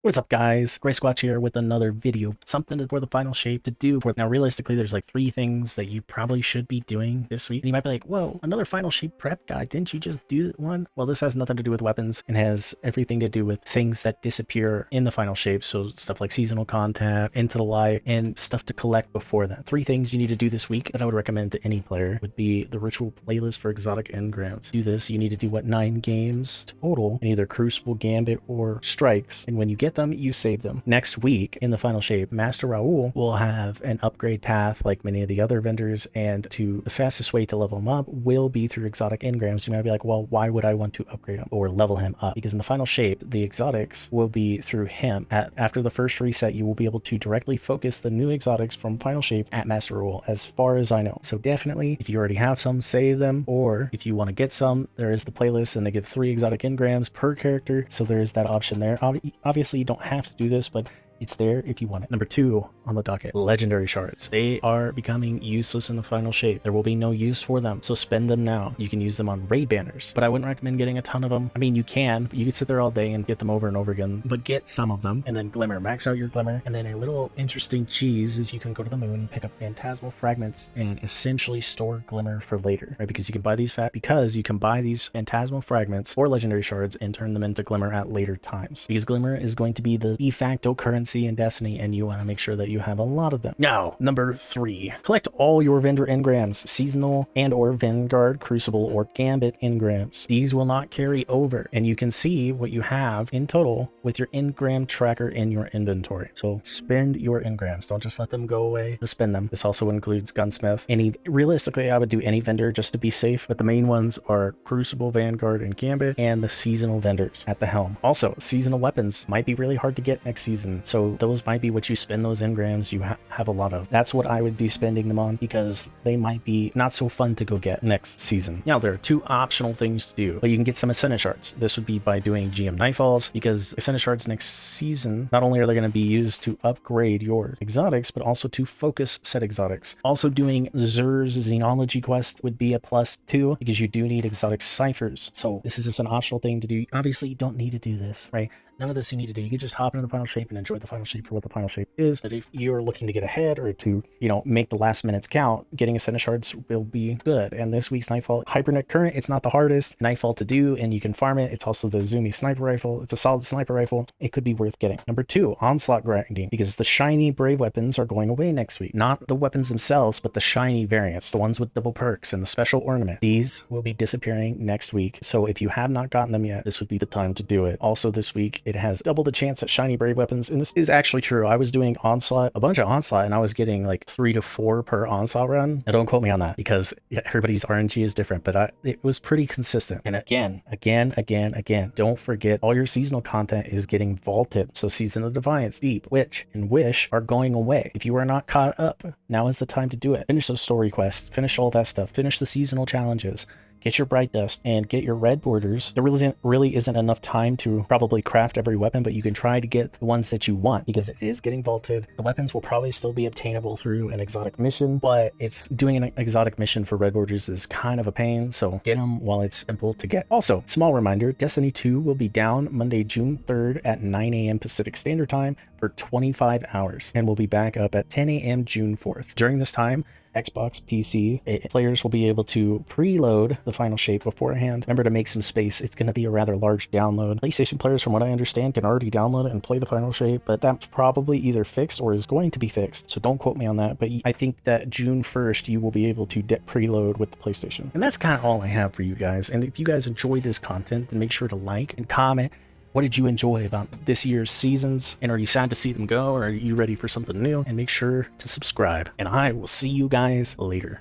What's up, guys? Gray Squatch here with another video. Something for the final shape to do. Now, realistically, there's like 3 things that you probably should be doing this week. And you might be like, whoa, another final shape prep guide. Didn't you just do one? Well, this has nothing to do with weapons and has everything to do with things that disappear in the final shape. So stuff like seasonal content, Into the Light, and stuff to collect before that. 3 things you need to do this week that I would recommend to any player would be the ritual playlist for exotic engrams. To do this, you need to do 9 games total in either Crucible, Gambit, or Strikes. And when you get them, you save them. Next week in the final shape, Master Raoul will have an upgrade path like many of the other vendors, and the fastest way to level him up will be through exotic engrams. You might be like, well, why would I want to upgrade him or level him up? Because in the final shape, the exotics will be through him. After the first reset, you will be able to directly focus the new exotics from final shape at Master Raoul, as far as I know. So definitely, if you already have some, save them, or if you want to get some, there is the playlist, and they give 3 exotic engrams per character, so there is that option there. Obviously, you don't have to do this, but it's there if you want it. Number 2 on the docket, legendary shards. They are becoming useless in the final shape. There will be no use for them, so spend them now. You can use them on raid banners, but I wouldn't recommend getting a ton of them. I mean, you can sit there all day and get them over and over again, but get some of them. And then glimmer, max out your glimmer. And then a little interesting cheese is you can go to the moon, pick up phantasmal fragments, and essentially store glimmer for later, right? Because you can buy these phantasmal fragments or legendary shards and turn them into glimmer at later times, because glimmer is going to be the de facto currency in Destiny, and you want to make sure that you have a lot of them. Now, number 3, collect all your vendor engrams, seasonal and or Vanguard, Crucible, or Gambit engrams. These will not carry over, and you can see what you have in total with your engram tracker in your inventory. So spend your engrams. Don't just let them go away. Just spend them. This also includes Gunsmith. Realistically, I would do any vendor just to be safe, but the main ones are Crucible, Vanguard, and Gambit, and the seasonal vendors at the helm. Also, seasonal weapons might be really hard to get next season, so those might be what you spend those engrams you have a lot of. That's what I would be spending them on, because they might be not so fun to go get next season. Now, there are 2 optional things to do, but you can get some Ascendant Shards. This would be by doing GM Nightfalls, because Ascendant Shards next season, not only are they going to be used to upgrade your exotics, but also to focus set exotics. Also, doing Xur's Xenology quest would be a plus 2, because you do need exotic ciphers. So this is just an optional thing to do. Obviously, you don't need to do this, right? None of this you need to do. You can just hop into the final shape and enjoy the final shape for what the final shape is. But if you're looking to get ahead or to, make the last minutes count, getting Ascendant Shards will be good. And this week's Nightfall Hypernet Current, it's not the hardest Nightfall to do, and you can farm it. It's also the Zumi sniper rifle. It's a solid sniper rifle. It could be worth getting. Number 2, onslaught grinding, because the shiny brave weapons are going away next week. Not the weapons themselves, but the shiny variants, the ones with double perks and the special ornament. These will be disappearing next week. So if you have not gotten them yet, this would be the time to do it. Also, this week, it has double the chance at shiny brave weapons, and this is actually true. I was doing onslaught, a bunch of onslaught, and I was getting like 3 to 4 per onslaught run. Now, don't quote me on that, because everybody's RNG is different, but it was pretty consistent. And again, don't forget, all your seasonal content is getting vaulted. So Season of Defiance, Deep, Witch, and Wish are going away. If you are not caught up, now is the time to do it. Finish those story quests, finish all that stuff, finish the seasonal challenges, get your Bright Dust, and get your red borders. There really isn't enough time to probably craft every weapon, but you can try to get the ones that you want, because it is getting vaulted. The weapons will probably still be obtainable through an exotic mission, but it's doing an exotic mission for red borders is kind of a pain, so get them while it's simple to get. Also, small reminder, Destiny 2 will be down Monday, June 3rd at 9 a.m. Pacific Standard Time for 25 hours, and will be back up at 10 a.m. June 4th. During this time, Xbox, PC players will be able to preload the final shape beforehand. Remember to make some space. It's going to be a rather large download. PlayStation players, from what I understand, can already download it and play the final shape, but that's probably either fixed or is going to be fixed, so don't quote me on that. But I think that June 1st, you will be able to preload with the PlayStation. And that's kind of all I have for you guys. And if you guys enjoyed this content, then make sure to like and comment. What did you enjoy about this year's seasons? And are you sad to see them go? Or are you ready for something new? And make sure to subscribe. And I will see you guys later.